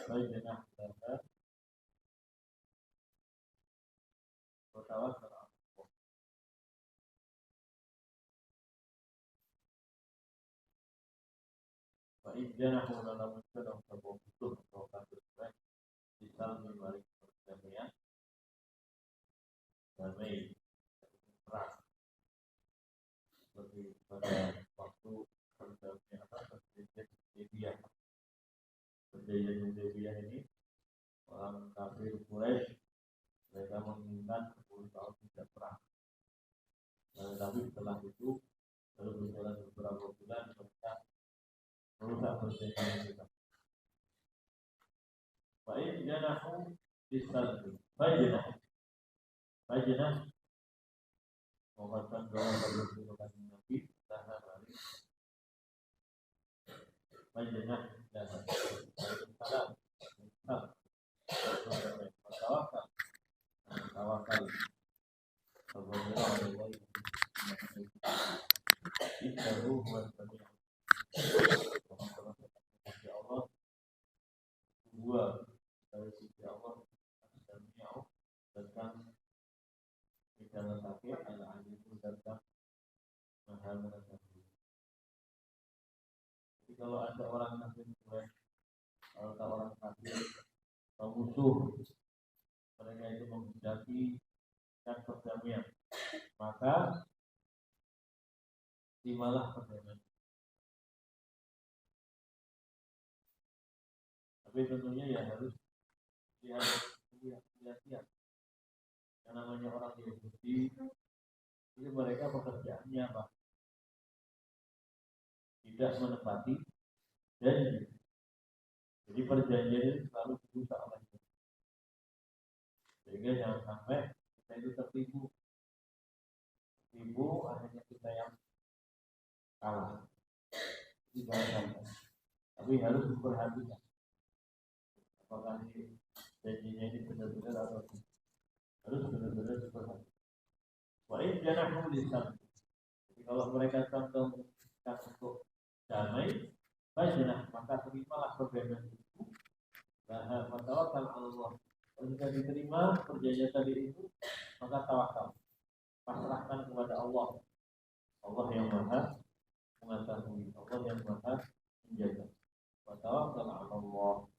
Baiklah, bertawakkal ala Allah. Fa idjanahu dalam sedang sebuah butuh atau kasus baik di dalam mari perdamaian damai perang seperti pada waktu perdamaian perjanjian Hudaybiyah ini orang kafir Quraisy mereka menginginkan 10 tahun tidak perang. Tapi setelah itu baru berjalan beberapa bulan mereka merusak perjanjian kita. Baik janahu disalbi. Baik mengatakan doa bagi Nabi tahan hari. Baik janah dan salam. Tawakal. Innahu huwas sami'ul Allah dua dari sisi Allah As-Sami'u tentang segala sakit Al-Alimu tentang Maha Mengetahui. Jadi kalau ada orang kafir kalau ada orang kafir atau musuh mereka itu menghendaki dan perdamaian, maka terimalah perdamaian. Tapi tentunya ya harus lihat. Yang namanya orang Yahudi itu mereka pekerjaannya apa? Tidak menepati janji. Jadi perjanjian itu selalu dirusak oleh kita. Sehingga jangan sampai kita itu tertipu. Akhirnya kita yang kalah. Itu jangan sampai. Tapi harus diperhatikan. Apakah janjinya ini benar-benar atau tidak. Harus benar-benar diperhatikan. Wa'id janahu lisan. Jadi kalau mereka contoh untuk damai, baiklah maka terimalah perdamaian itu. Nah, tawakal Allah. Kalau sudah diterima perjanjian tadi itu, maka tawakal. Pasrahkan kepada Allah. Allah yang Maha Mengetahui, Allah yang Maha Menjaga. Tawakal Allah.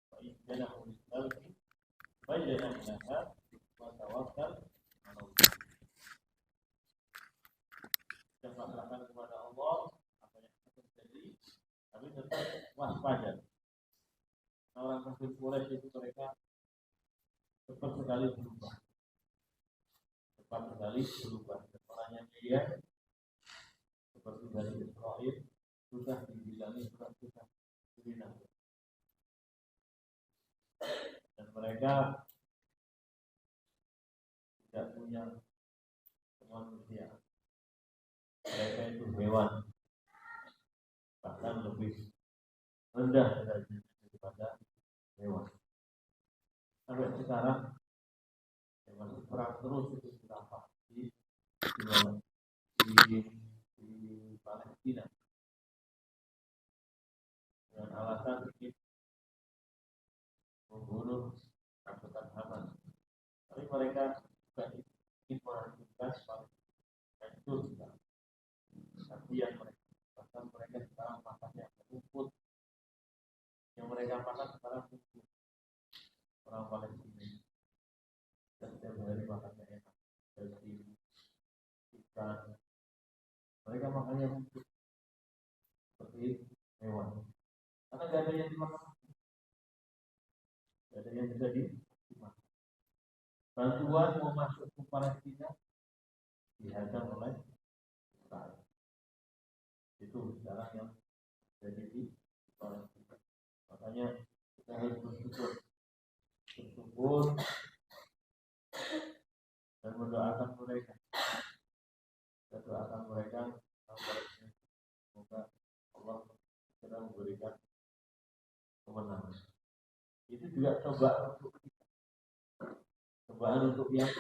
Baiklah lisan. Baiklah tawakal Allah. Kita pasrahkan kepada Allah apa yang terjadi, tapi tetap waspada. Orang kafir Quraisy itu mereka cepat sekali berubah. Orangnya dia seperti Bani Israil sudah dibilangi sudah dibina. Dan mereka tidak punya kemanusiaan. Mereka itu hewan, bahkan lebih rendah daripada hewan. Sampai sekarang masih perang terus itu berapa di Palestina dengan alasan ingin membunuh pasukan Hamas. Tapi mereka juga ingin menghancurkan Palestina itu juga. Kasihan mereka. Bahkan mereka sekarang makannya rumput. Yang mereka makan sekarang rumput. Orang Palestina. Dan setiap hari makannya enak. Daging, ikan. Mereka makannya rumput. Seperti hewan. Karena tidak ada yang dimakan. Tidak ada yang bisa dimakan. Bantuan mau masuk ke Palestina dihadang oleh Israel. Itu sekarang yang jadi di Palestina. Makanya kita harus bersyukur dan mendoakan mereka. Kita doakan mereka semoga Allah segera memberikan kemenangan. Itu juga cobaan untuk yang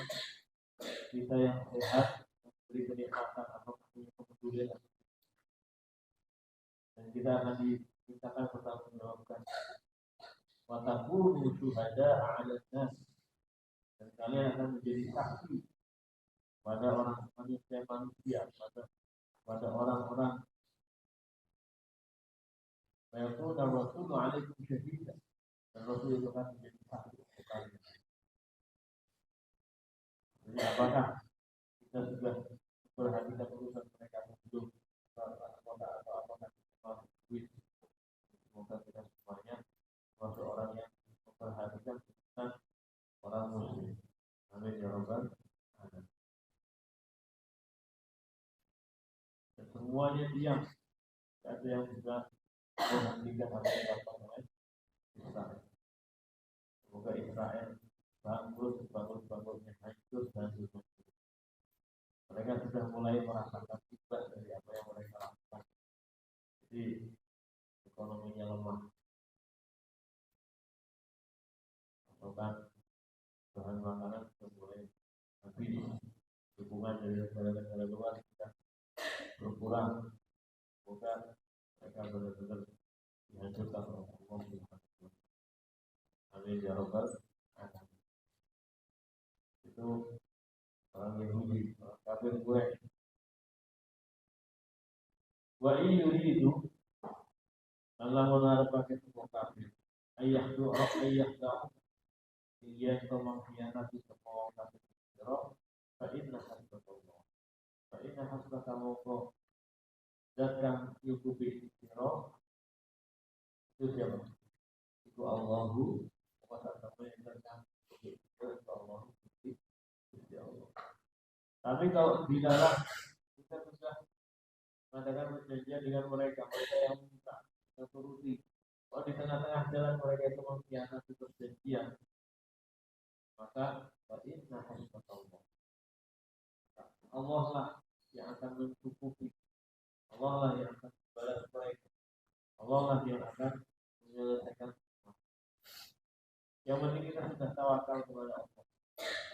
kita yang sehat, memberi kenikmatan atau punya kepedulian. Dan kita akan dimintakan bertanggung jawabkan wa takunu syuhada'a 'alan nas, dan kalian akan menjadi saksi pada orang manusia, pada orang-orang. Wa yakuna rasulu 'alaikum syahida, dan Rasul itu akan menjadi saksi untuk kalian. Jadi apakah kita sudah perhatikan urusan mereka sebelum atau apakah kita duit? Semoga kita semuanya termasuk orang yang memperhatikan urusan orang muslim. Amin ya rabbal alamin. Dan semuanya diam, tidak ada yang bisa menghentikan apa yang dilakukan oleh Israel. Semoga Israel bangkrut-bangunnya hancur dan hancur. Mereka sudah mulai merasakan akibat dari apa yang mereka lakukan. Jadi ekonominya lemah, bahkan bahan makanan sudah mulai habis, dukungan dari negara-negara luar sudah berkurang. Semoga mereka benar-benar dihancurkan oleh Allah Subhanahu wa Ta'ala. Amin ya rabbal alamin. Itu orang Yahudi, orang kafir Quraisy. Wa in yuridu, Allah menarapkan semua kafir, ayah doa, ia yang mengkhianati semua orang kafir Israel. Fa'inna hasbatullah, fa'inna hasbatallah, dan yukubi Israel itu siapa? Itu Allahu, maka namanya tentang itu Allahu, itu Allah. Tapi kalau di dalam kita sudah mengadakan perjanjian dengan mereka yang minta, kita turuti. Kalau di tengah-tengah jalan mereka itu mengkhianati perjanjian, maka fa'inna hasbatallah, Allah lah yang akan mencukupi, Allah lah yang akan membalas mereka, Allah lah yang akan menyelesaikan. Yang penting kita sudah tawakal kepada Allah.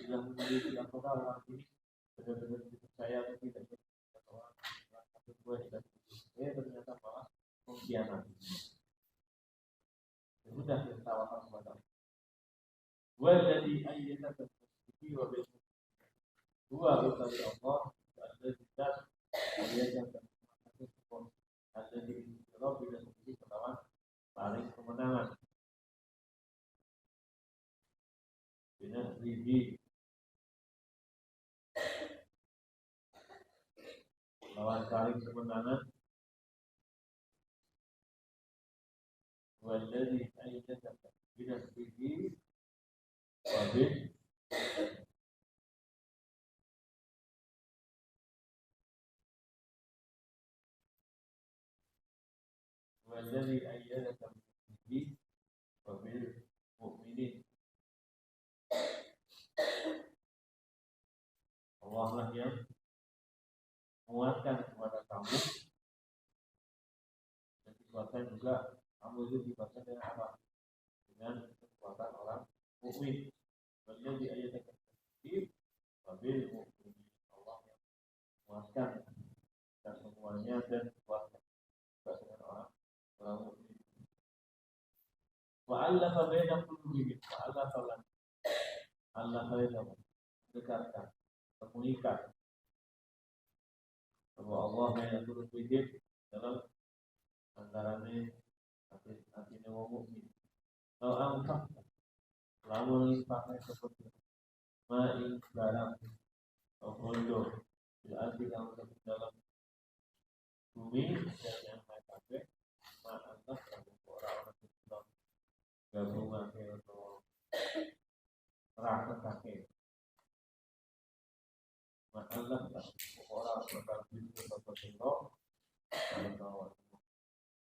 Sudah memiliki apakah orang ini benar-benar dipercaya atau tidak. Orang kedua tidak, ternyata malah mengkhianati. Sudah kita tawakal kepada Allah. Walladzi ayyadaka bi wa bil dua utawi Allah, ada zat yang ada di Allah bila sendiri melawan paling kemenangan. Dengan ribi lawan paling kemenangan. Walladzi ayyadaka bila ribi wa bil والذي أيدك به وبالمؤمنين. Allah lah yang menguatkan kepada kamu, dan dikuatkan juga kamu itu dikuatkan dengan apa? Dengan kekuatan orang mukmin. Walladzi ayyadaka bihi wa bil mu'minin. Allah yang menguatkan dan semuanya dan dikuatkan dengan orang mukmin. Wa allafa baina qulubihim, wa allafa Allah bainahum, dekatkan, mengikat bahwa Allah yang turut wujud dalam antaranya hati orang mukmin. Kalau angkat, lamun pakai seperti main barang atau bondo, berarti kamu dalam bumi dan yang lain pakai ma'antas kamu orang-orang Islam gabungan atau rakyat pakai ma'antas orang-orang berbisnis atau berbentuk atau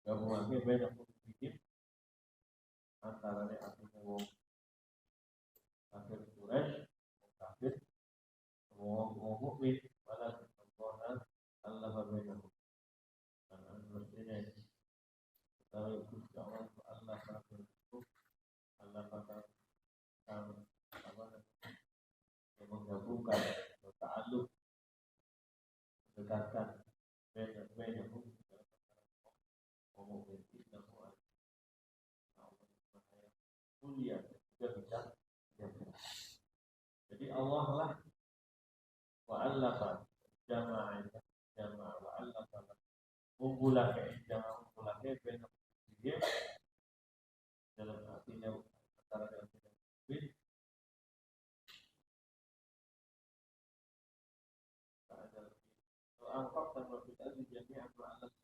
gabungannya banyak sedikit antara wong kafir Quraisy, kafir wong mukmin, pada kesempurnaan Allah berbeda. Karena mestinya kalau Gusti Allah berhukum, Allah akan menggabungkan ta'alluq, mendekatkan banyak hukum dalam mukmin. mulia juga bisa jamiah. Jadi Allah lah wa'allafa jama'a wa'allafa menggulake benar dia dalam artinya antara dalam bin angkap dan berbeda di jami'an wa'allafa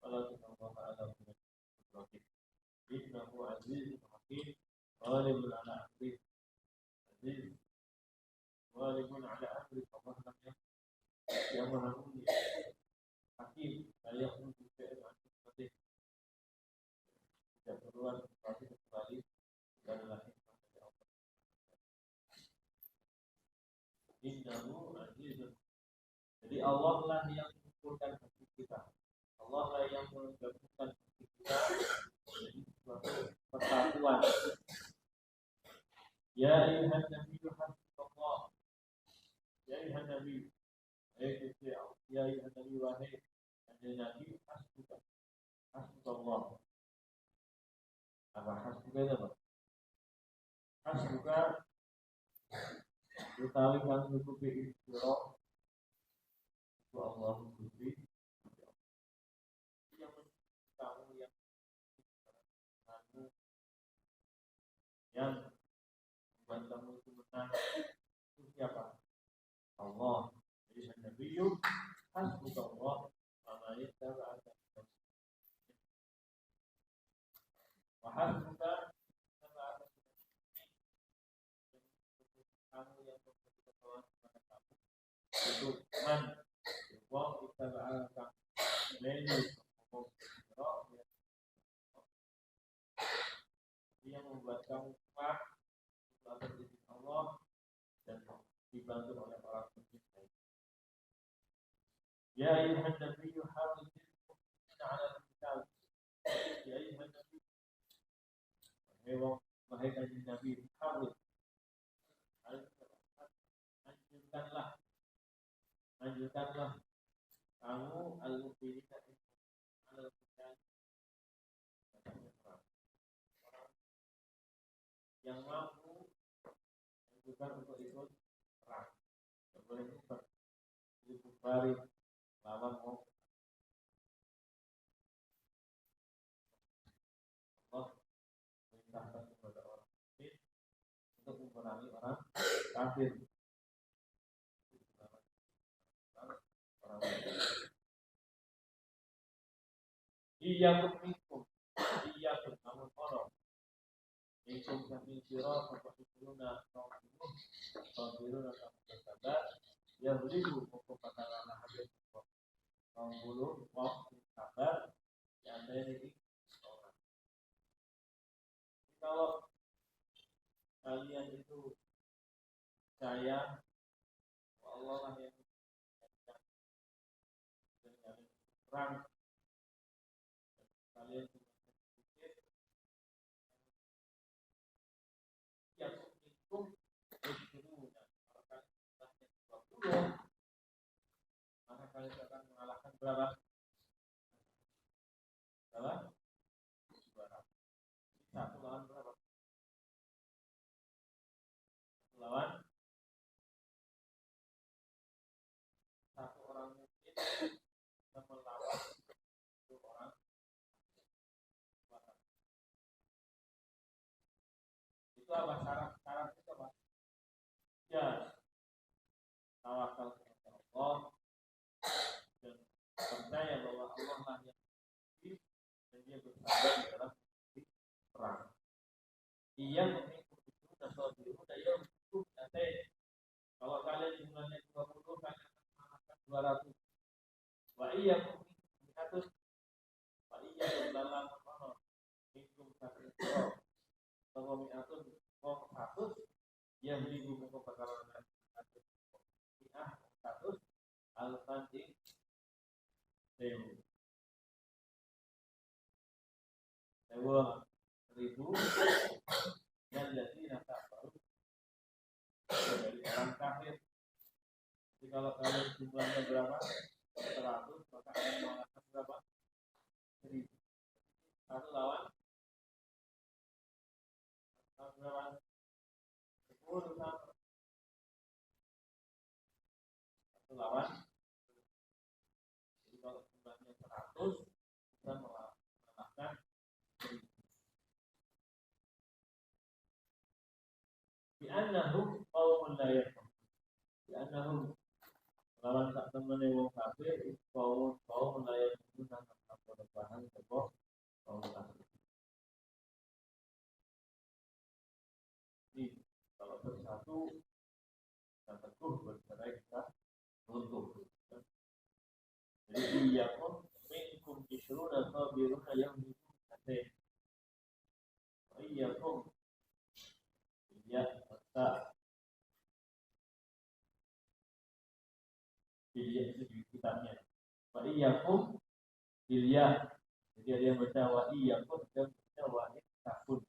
kalau kita Allah ta'ala innahu azizun hakim ghalibun ala amri aziz ghalibun ala amri Allah yang maha mulia hakim layak untuk sesuatu tidak perlu sesuatu kecuali adalah hikmah dari Allah. Innahu azizun. Jadi Allah lah yang mengumpulkan hati kita. Allah lah yang menggabungkan hati kita menjadi suatu persatuan. Ya ayuhan nabiyyu hasbunallah. Ya ayuhan nabiyyu. Ya ayuhan nabiyyu wahai nabi hasbuka. Hasbunallah. Apa hasbuka itu apa? Hasbuka utawi kang cukupi istiro itu Allah Gusti yang kamu yang membuat kamu itu menang itu siapa? Allah. Jadi Nabiyu hasbunallah wa yattaba'aka wa hasbuka kamu yang berkenan kepada kamu itu man wong kita akan menu yang membuat kamu kuat atas izin Allah dan dibantu oleh orang mencintai. Ya ayuhan nabiyyu hafizil mu'minina 'ala al-qital. Ya ayuhan nabiyyu wahai kanjeng Nabi hafiz anjurkanlah kamu al-mu'minina 'ala al-qital yang mampu bukan untuk ikut perang. Tidak boleh ikut kufari lawan Allah perintahkan kepada orang mukmin untuk memerangi orang kafir. Iyyakum minkum namun orang minkum kami sirah fakuluna kaumuluna sabar ya beribu hukum katakanlah hadir kaumulu waktu sabar yang dari orang. Kalau kalian itu percaya Allah lah yang perang kalian sedikit yang minkum maka kalian akan mengalahkan berapa? Berapa? 200. Satu lawan berapa? Satu lawan satu orang mungkin dan melawan satu orang itu apa syarat itu apa? Ya tawakal kepada Allah dan percaya bahwa Allah lah yang dan dia bersabar di dalam perang. Ia memikul itu nasobiru daya untuk nanti kalau kalian jumlahnya 20 kalian akan mengalahkan 200. Wa iya memikul 100. Wa iya dalam honor minkum satu bahwa mi'atun kok 100 yang minggu muka perkara 100 al-fanti sewu 1000 yang jadi nata baru dari orang kafir. Jadi kalau kalian jumlahnya berapa? 100 maka akan mengalahkan berapa? 1000. Satu lawan kita mengalahkan 1000. Bi'annahum qaumun la yafqahun. Bi'annahum lawan sak temene wong kafir kaum la yafqahun nang apa paham sapa kaum kafir. Jadi kalau bersatu kita teguh, bercerai kita runtuh. Jadi iya pun minkum isruna sabiruna yang minkum hati. Iya pun iya tak dilihat itu di kitabnya. Wa iya pun dilihat. Jadi ada yang baca wa iya pun dan baca wa takun.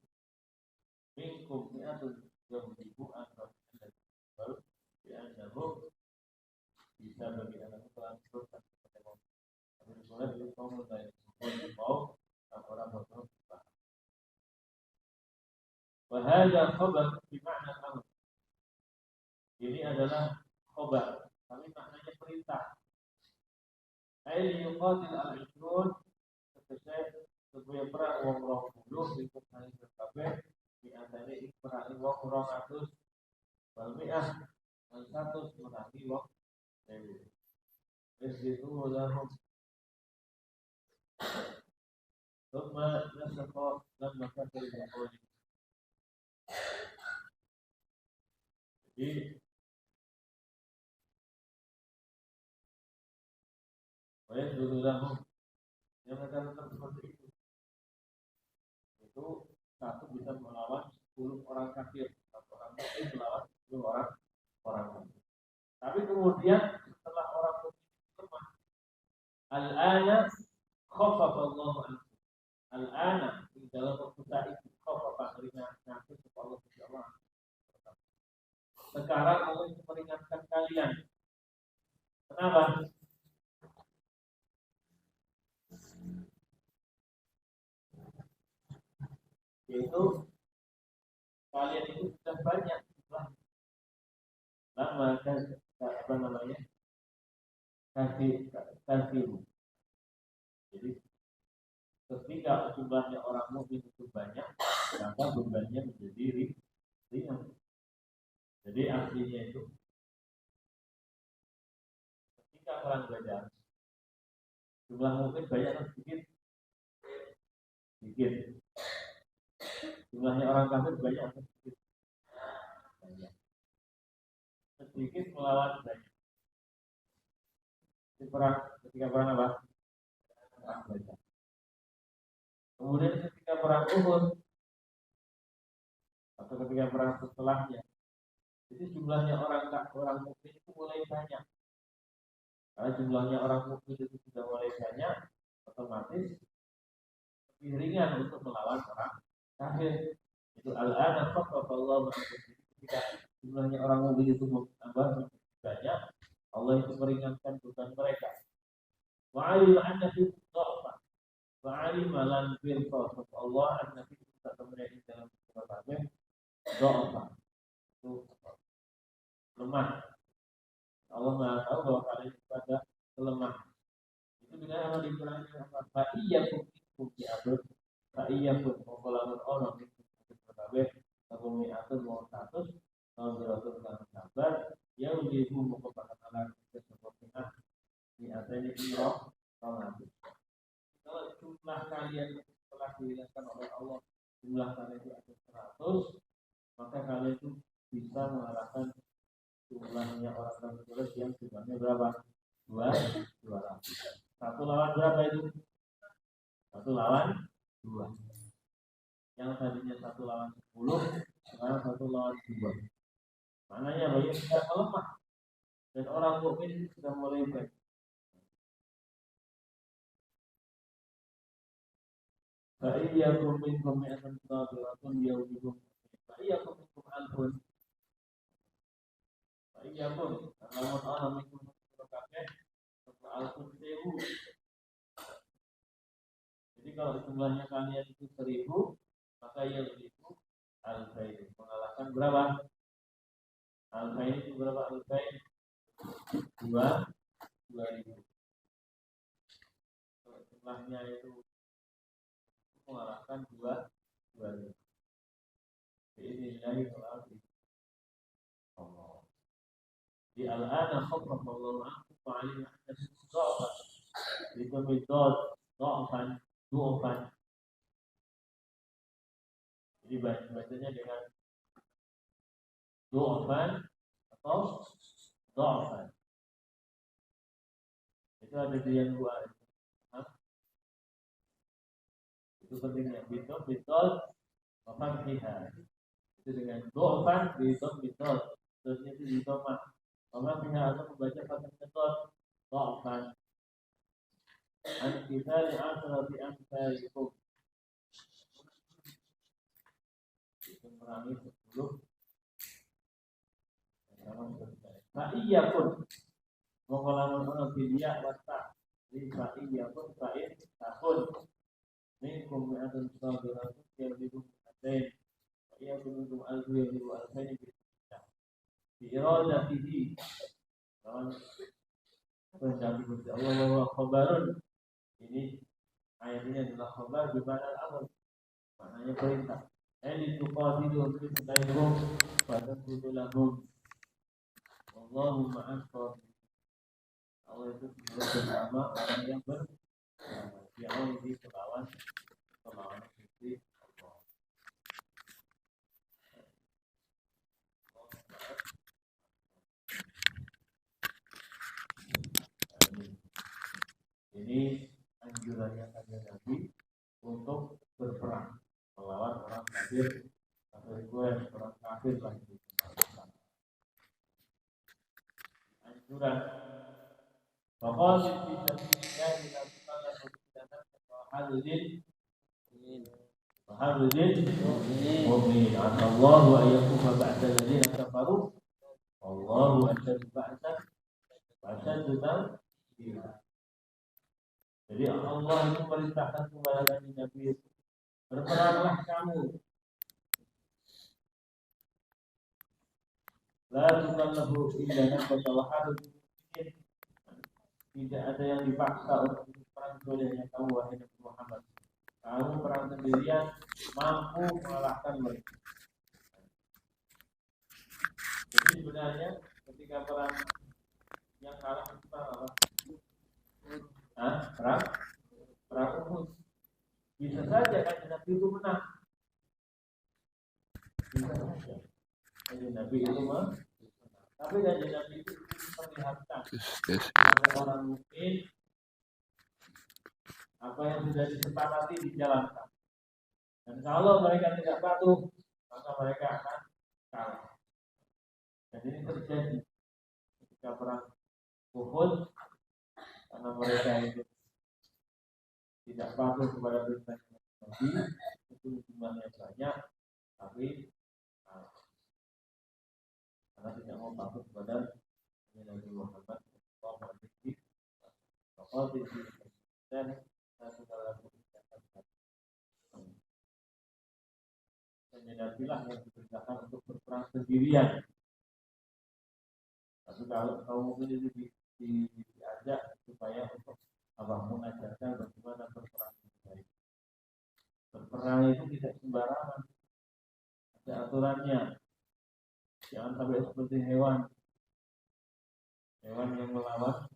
Minkum mi'atun yahudibu atau baru ya nahu bisa bagi anak kelas terus ketemu. Tapi boleh di kaum lain mau orang bodoh. Wahada khabar bermakna amr. Ini adalah khabar, tapi maknanya perintah. Ai yuqatil al-ishrun supaya perang wong 20 ikut saling berkabeh di antara perang wong 200 wal mi'ah dan 100 merangi wong 1000. Itu lahum thumma nasakha lamma kafir al-qawl. Jadi oleh dulu lahum yang kata seperti itu satu bisa melawan 10 orang kafir, satu orang mukmin melawan 10 orang kafir. Tapi kemudian setelah orang mukmin lemah, al-ana khaffafa Allah anhu. Al-ana di dalam waktu saat itu khaffafa ringankan kepada Allah Subhanahu. Sekarang Allah meringankan kalian. Kenapa? Yaitu kalian itu sudah banyak lama apa namanya kasih. Jadi ketika jumlahnya orang mukmin itu banyak, maka bebannya menjadi ringan. Jadi artinya itu ketika perang Badar jumlah mukmin banyak atau sedikit? Jumlahnya orang kafir banyak atau sedikit? Banyak. Sedikit melawan banyak. Ketika perang apa? Perang Badar. Kemudian ketika perang Uhud atau ketika perang setelahnya, jadi jumlahnya orang mukmin itu mulai banyak. Karena jumlahnya orang mukmin itu sudah mulai banyak, otomatis lebih ringan untuk melawan orang kafir. Itu al-ana khaffafa ketika jumlahnya orang mukmin itu bertambah banyak, Allah itu meringankan beban mereka. Wa 'alima anna fi dha'fa wa 'alima lan firqa Allah anna fi ta'amri dalam kebaikan dha'fa itu lemah. Allah Maha tahu bahwa kalian itu ada kelemahan. Itu dengan Allah dikurangkan apa? Fa'iyyakum bi'abud fa'iyyakum mengkolamun orang itu berkabeh takumi atur mau 100 tahun beratur dengan sabar yang diibu mengkopakan alat sesuatu di atasnya kiro tahun. Kalau jumlah kalian telah dihindarkan oleh Allah, jumlah kalian itu ada 100, maka kalian itu bisa mengalahkan jumlahnya orang kafir yang jumlahnya berapa? 200. Satu lawan berapa itu? 1 lawan 2. Yang tadinya 1 lawan 10, sekarang 1 lawan 2. Maknanya bagi kita melemah dan orang mukmin itu sudah mulai baik. Fa'iyyakum minkum mi'atun sabiratun yawmikum. Fa'iyyakum minkum alfun. Fa'iyyakum namun ana minkum kabeh alfun 1000. Jadi kalau jumlahnya kalian itu 1000, maka yang 1000 alfain. Mengalahkan berapa? Alfain itu berapa alfain? 2000. Kalau setelahnya itu mengarahkan dua ini dari Allah. Di al-ana khaffafa Allahu ankum wa 'alima anna dha'fa itu metode dha'fan. Jadi bacanya dengan dha'fan atau dha'fan. Itu ada di yang dua. Itu pentingnya betul mafatiha. Itu dengan dha'fan betul. Terusnya itu di dhamma. Mafatiha atau membaca kata betul dha'fan. Kita di antara di amsalikum. Itu merangi 10. Nah iya pun mengolamun orang bilia wasta. Jadi iya pun fa'in tahun. Minkum mi'atun sabiratun yang dibung atain. Iya pun minkum alfu yang dibung alfain. Di iradatihi. Lawan pendamping Gusti Allah wa khabarun. Ini ayat ini adalah khabar di mana al-amr. Maknanya perintah. Ini tuqatilu fi sayyidum wa taqulu lahum. Wallahu ma'as sabirin. Allah itu bersama orang yang berjauh di kelawan Gusti Allah. Ini anjurannya kanjeng Nabi untuk berperang melawan orang kafir, orang kafir lagi. Anjuran Faqatil fi sabilillah la tukallafu illa nafsaka mu'min. Allahu ayyakufa ba'da alladziina kafaru. Allahu asyaddu ba'san wa asyaddu tanfira. Jadi Allah itu merintahkan kepada Nabi, berperanglah kamu. La tukallafu illa nafsaka wa harus. Tidak ada yang dipaksa untuk perang olehnya kamu wahai Nabi Muhammad. Kamu perang sendirian mampu mengalahkan mereka. Jadi sebenarnya ketika perang yang kalah itu perang apa? Perang Uhud. Bisa saja kan Nabi itu menang. Bisa saja. Jadi Nabi itu menang. Tapi dari Nabi itu memperlihatkan kepada orang mukmin apa yang sudah disepakati dijalankan. Dan kalau mereka tidak patuh, maka mereka akan kalah. Dan ini terjadi ketika perang Uhud, karena mereka itu tidak patuh kepada perintah Nabi, itu jumlahnya banyak, tapi karena tidak mau patuh kepada Nabi Muhammad SAW. Dan Nabilah yang diperintahkan untuk berperang sendirian. Tapi kalau kaum mukmin itu diajak supaya untuk mengajarkan bagaimana berperang yang baik. Berperang itu tidak sembarangan, ada aturannya. Jangan sampai seperti hewan yang melawan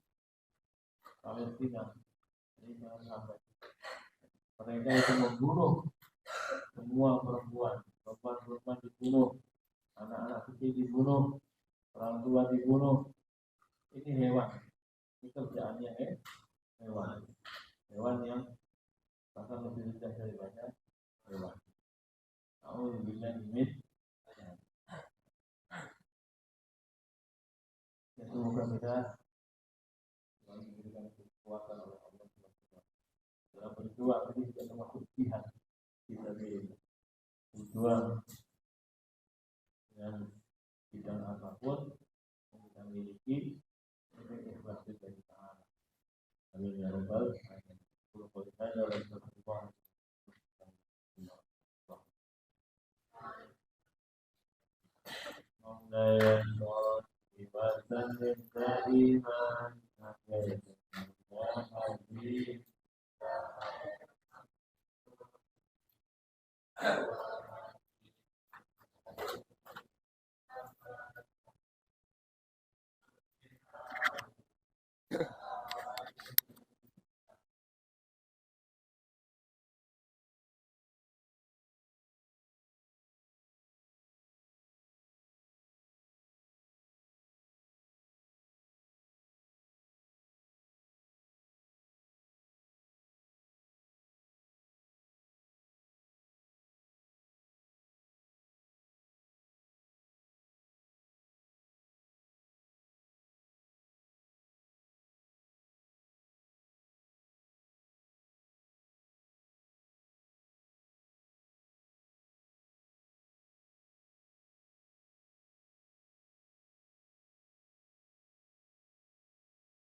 Palestina. Jadi jangan sampai mereka itu membunuh semua perempuan dibunuh, anak-anak kecil dibunuh, orang tua dibunuh. Ini hewan. Ini kerjaannya hewan yang bahkan lebih rendah daripada hewan. Kalau dibilang limit, ya semoga kita diberikan kekuatan oleh Allah dalam berjuang. Ini juga termasuk jihad. Kita berjuang dengan bidang apapun yang kita miliki, ini ikhlas dari Ta'ala. Amin ya rabbal alamin. Ibadah